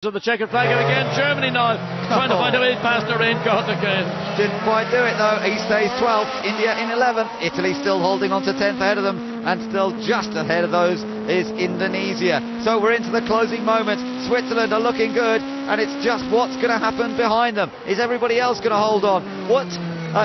So the checkered flag again. Germany now trying to find a way past the raincoat again. Didn't quite do it though. He stays 12th, India in 11th, Italy still holding on to 10th ahead of them, and still just ahead of those is Indonesia. So we're into the closing moments. Switzerland are looking good, and it's just what's going to happen behind them. Is everybody else going to hold on? What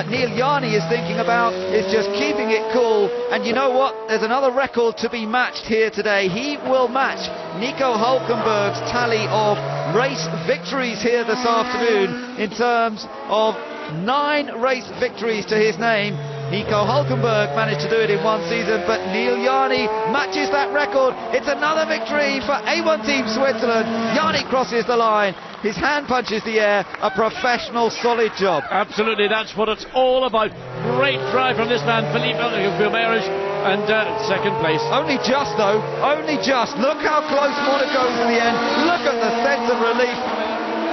Neil Yarni is thinking about is just keeping it cool, and you know what, there's another record to be matched here today. He will match Nico Hulkenberg's tally of race victories here this afternoon in terms of 9 race victories to his name. Nico Hulkenberg managed to do it in one season, but Neil Yarni matches that record. It's another victory for A1 Team Switzerland. Yarni crosses the line, his hand punches the air, a professional solid job. Absolutely, that's what it's all about. Great drive from this man, Philippe Guimaraes, and second place. Only just though, only just. Look how close Monaco's in the end. Look at the sense of relief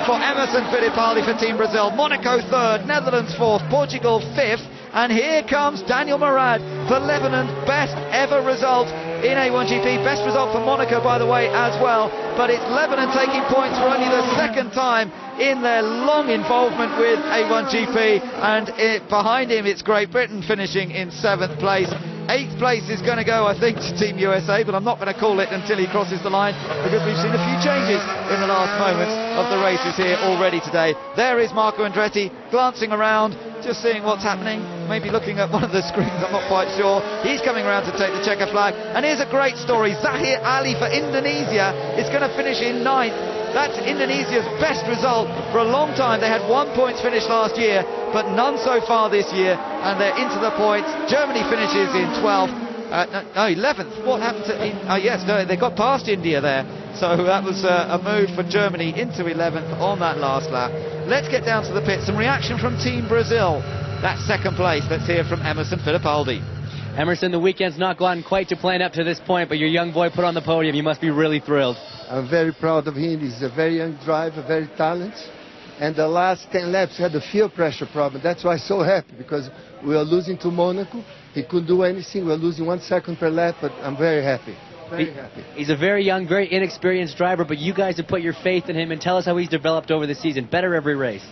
for Emerson Fittipaldi for Team Brazil. Monaco 3rd, Netherlands 4th, Portugal 5th, and here comes Daniel Murad for Lebanon. Best ever result in A1GP, best result for Monaco by the way as well, but it's Lebanon taking points for only the second time in their long involvement with A1GP, and behind him it's Great Britain finishing in 7th place. 8th place is going to go, I think, to Team USA, but I'm not going to call it until he crosses the line, because we've seen a few changes in the last moments of the races here already today. There is Marco Andretti glancing around, just seeing what's happening, maybe looking at one of the screens, I'm not quite sure. He's coming around to take the checker flag, and here's a great story. Zahir Ali for Indonesia is going to finish in 9th. That's Indonesia's best result for a long time. They had 1 point finish last year, but none so far this year, and they're into the points. Germany finishes in 12th. No, 11th. What happened to... yes, no, they got past India there. So that was a move for Germany into 11th on that last lap. Let's get down to the pits. Some reaction from Team Brazil. That's second place. Let's hear from Emerson Fittipaldi. Emerson, the weekend's not gone quite to plan up to this point, but your young boy put on the podium. You must be really thrilled. I'm very proud of him. He's a very young driver, very talented. And the last 10 laps had a fuel pressure problem. That's why I'm so happy, because we are losing to Monaco. He couldn't do anything. We're losing 1 second per lap, but I'm very happy. Very happy. He's a very young, very inexperienced driver, but you guys have put your faith in him, and tell us how he's developed over the season. Better every race.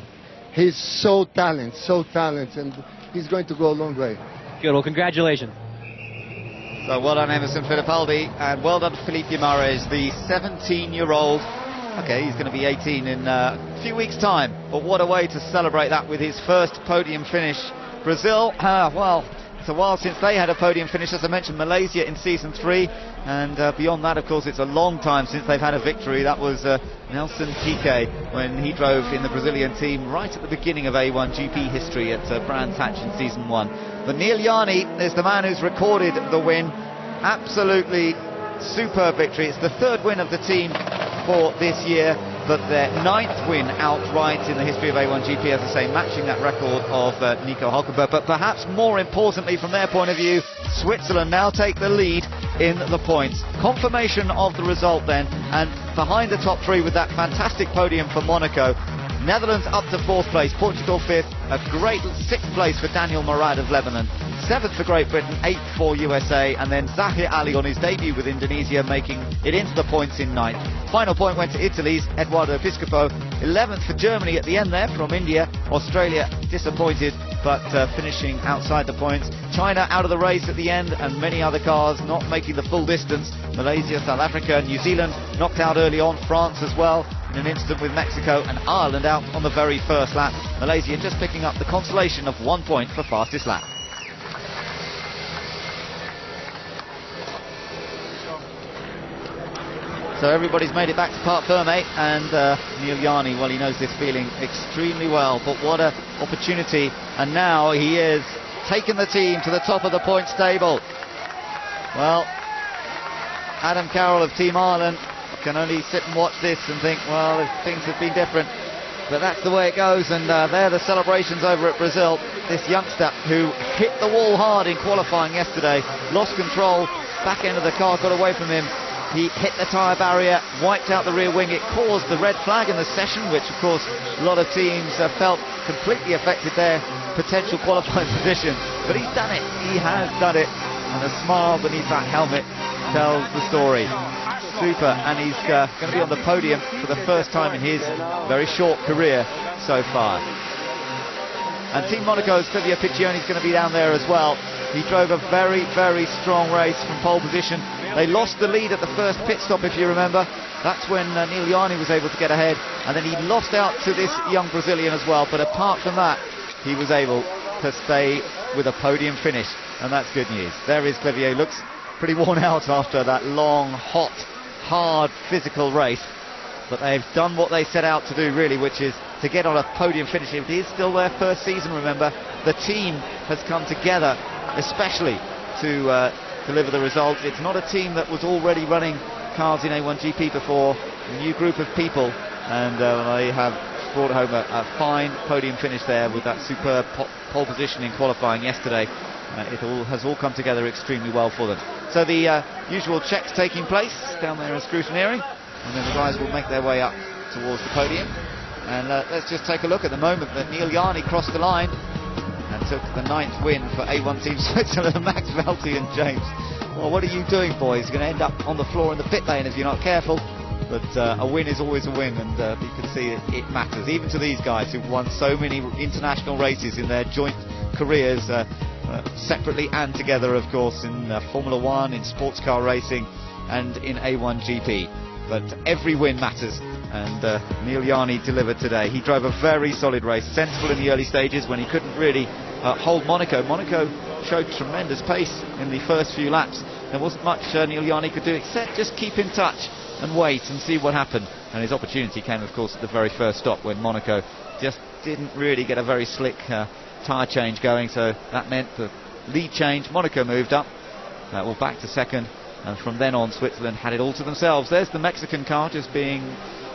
He's so talented, and he's going to go a long way. Good, well, congratulations. So well done Emerson Fittipaldi, and well done Philippe Guimaraes, the 17-year-old. Okay, he's going to be 18 in a few weeks' time, but what a way to celebrate that with his first podium finish. Brazil, well, it's a while since they had a podium finish, as I mentioned, Malaysia in season 3, and beyond that, of course, it's a long time since they've had a victory. That was Nelson Piquet when he drove in the Brazilian team right at the beginning of A1GP history at Brands Hatch in season 1. But Neil Yarni is the man who's recorded the win. Absolutely superb victory. It's the 3rd win of the team for this year, but their 9th win outright in the history of A1GP, as I say, matching that record of Nico Hulkenberg. But perhaps more importantly from their point of view, Switzerland now take the lead in the points. Confirmation of the result then, and behind the top 3 with that fantastic podium for Monaco. Netherlands up to 4th place, Portugal 5th, a great 6th place for Daniel Murad of Lebanon, 7th for Great Britain, 8th for USA, and then Zahir Ali on his debut with Indonesia making it into the points in 9th. Final point went to Italy's Edoardo Piscopo, 11th for Germany at the end there from India. Australia disappointed, but finishing outside the points. China out of the race at the end, and many other cars not making the full distance. Malaysia, South Africa, New Zealand knocked out early on, France as well in an instant with Mexico, and Ireland out on the very first lap. Malaysia just picking up the consolation of 1 point for fastest lap. So everybody's made it back to Parc Fermé, and Neil Yarni, well, he knows this feeling extremely well, but what an opportunity, and now he is taking the team to the top of the points table. Well, Adam Carroll of Team Ireland can only sit and watch this and think, well, if things have been different, but that's the way it goes. And there are the celebrations over at Brazil. This youngster who hit the wall hard in qualifying yesterday, lost control, back end of the car got away from him. He hit the tyre barrier, wiped out the rear wing. It caused the red flag in the session, which of course a lot of teams felt completely affected their potential qualifying position. But he's done it, he has done it, and a smile beneath that helmet tells the story. Super, and he's going to be on the podium for the first time in his very short career so far. And Team Monaco's Clivier Piccioni is going to be down there as well. He drove a very, very strong race from pole position. They lost the lead at the first pit stop, if you remember. That's when Neil Yarni was able to get ahead, and then he lost out to this young Brazilian as well. But apart from that, he was able to stay with a podium finish, and that's good news. There is Clivier, looks pretty worn out after that long, hot, hard, physical race. But they've done what they set out to do, really, which is to get on a podium finish. It is still their first season, remember. The team has come together, especially to deliver the results. It's not a team that was already running cars in A1GP before. A new group of people, and they have brought home a fine podium finish there with that superb pole position in qualifying yesterday. It has all come together extremely well for them. So the usual checks taking place down there in scrutineering, and then the guys will make their way up towards the podium. And let's just take a look at the moment that Neil Yarni crossed the line and took the 9th win for A1 Team Switzerland. Max Valti and James, well, what are you doing, boys? You're going to end up on the floor in the pit lane if you're not careful. But a win is always a win, and you can see it matters, even to these guys who've won so many international races in their joint careers, separately and together, of course, in Formula 1, in sports car racing, and in A1GP. But every win matters, and Neil Yarni delivered today. He drove a very solid race, sensible in the early stages when he couldn't really hold Monaco. Monaco showed tremendous pace in the first few laps. There wasn't much Neil Yarni could do except just keep in touch and wait and see what happened. And his opportunity came, of course, at the very first stop when Monaco just didn't really get a very slick tyre change going. So that meant the lead change. Monaco moved up, well, back to second. And from then on, Switzerland had it all to themselves. There's the Mexican car just being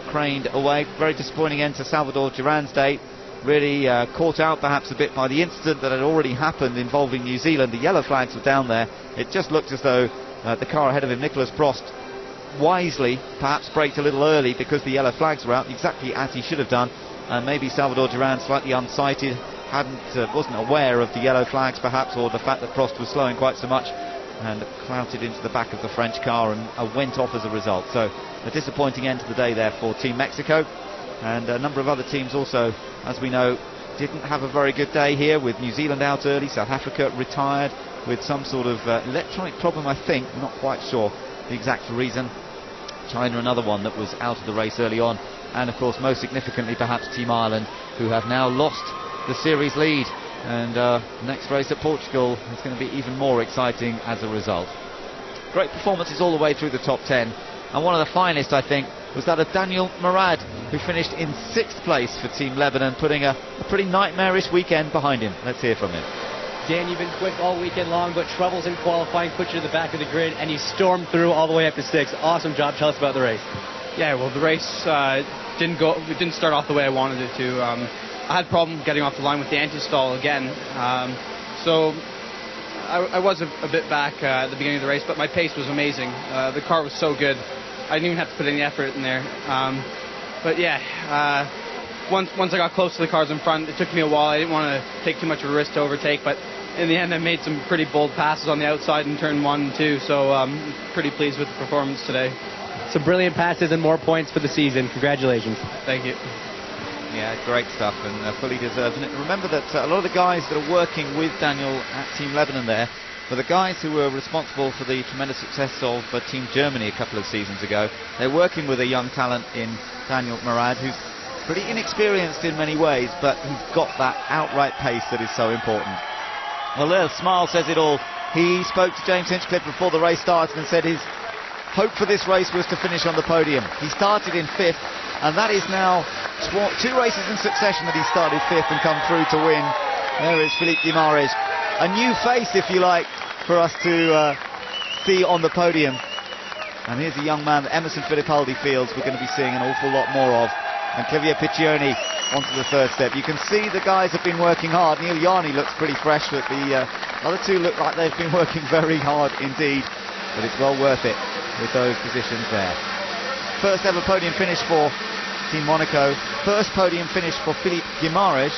craned away. Very disappointing end to Salvador Duran's day. Really caught out perhaps a bit by the incident that had already happened involving New Zealand. The yellow flags were down there. It just looked as though the car ahead of him, Nicolas Prost, wisely perhaps braked a little early because the yellow flags were out, exactly as he should have done. And maybe Salvador Duran, slightly unsighted, wasn't aware of the yellow flags perhaps, or the fact that Prost was slowing quite so much, and clouted into the back of the French car and went off as a result. So a disappointing end to the day there for Team Mexico. And a number of other teams also, as we know, didn't have a very good day here, with New Zealand out early, South Africa retired with some sort of electronic problem, I think, not quite sure the exact reason. China, another one that was out of the race early on. And of course, most significantly perhaps, Team Ireland, who have now lost the series lead. And next race at Portugal is going to be even more exciting as a result. Great performances all the way through the top 10. And one of the finest, I think, was that of Daniel Murad, who finished in 6th place for Team Lebanon, putting a pretty nightmarish weekend behind him. Let's hear from him. Dan, you've been quick all weekend long, but troubles in qualifying put you to the back of the grid, and you stormed through all the way up to 6th. Awesome job. Tell us about the race. Yeah, well, the race didn't start off the way I wanted it to. I had a problem getting off the line with the anti-stall again, so I was a bit back at the beginning of the race, but my pace was amazing. The car was so good, I didn't even have to put any effort in there. But yeah, once I got close to the cars in front, it took me a while. I didn't want to take too much of a risk to overtake, but in the end I made some pretty bold passes on the outside in turn 1 and 2, so I'm pretty pleased with the performance today. Some brilliant passes and more points for the season. Congratulations. Thank you. Yeah, great stuff, and fully deserved. And remember that a lot of the guys that are working with Daniel at Team Lebanon there were the guys who were responsible for the tremendous success of Team Germany a couple of seasons ago. They're working with a young talent in Daniel Murad, who's pretty inexperienced in many ways, but he's got that outright pace that is so important. Well, their smile says it all. He spoke to James Hinchcliffe before the race started and said his hope for this race was to finish on the podium. He started in 5th, and that is now 2 races in succession that he started 5th and come through to win. There is Philippe Guimaraes, a new face, if you like, for us to see on the podium. And here's a young man that Emerson Fittipaldi feels we're going to be seeing an awful lot more of. And Clivier Piccioni onto the 3rd step. You can see the guys have been working hard. Neil Yarni looks pretty fresh, but the other two look like they've been working very hard indeed. But it's well worth it with those positions there. First ever podium finish for Team Monaco. First podium finish for Philippe Guimaraes,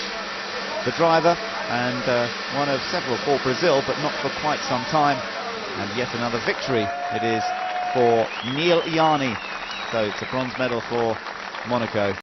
the driver, and one of several for Brazil, but not for quite some time. And yet another victory it is for Neil Iani. So it's a bronze medal for Monaco.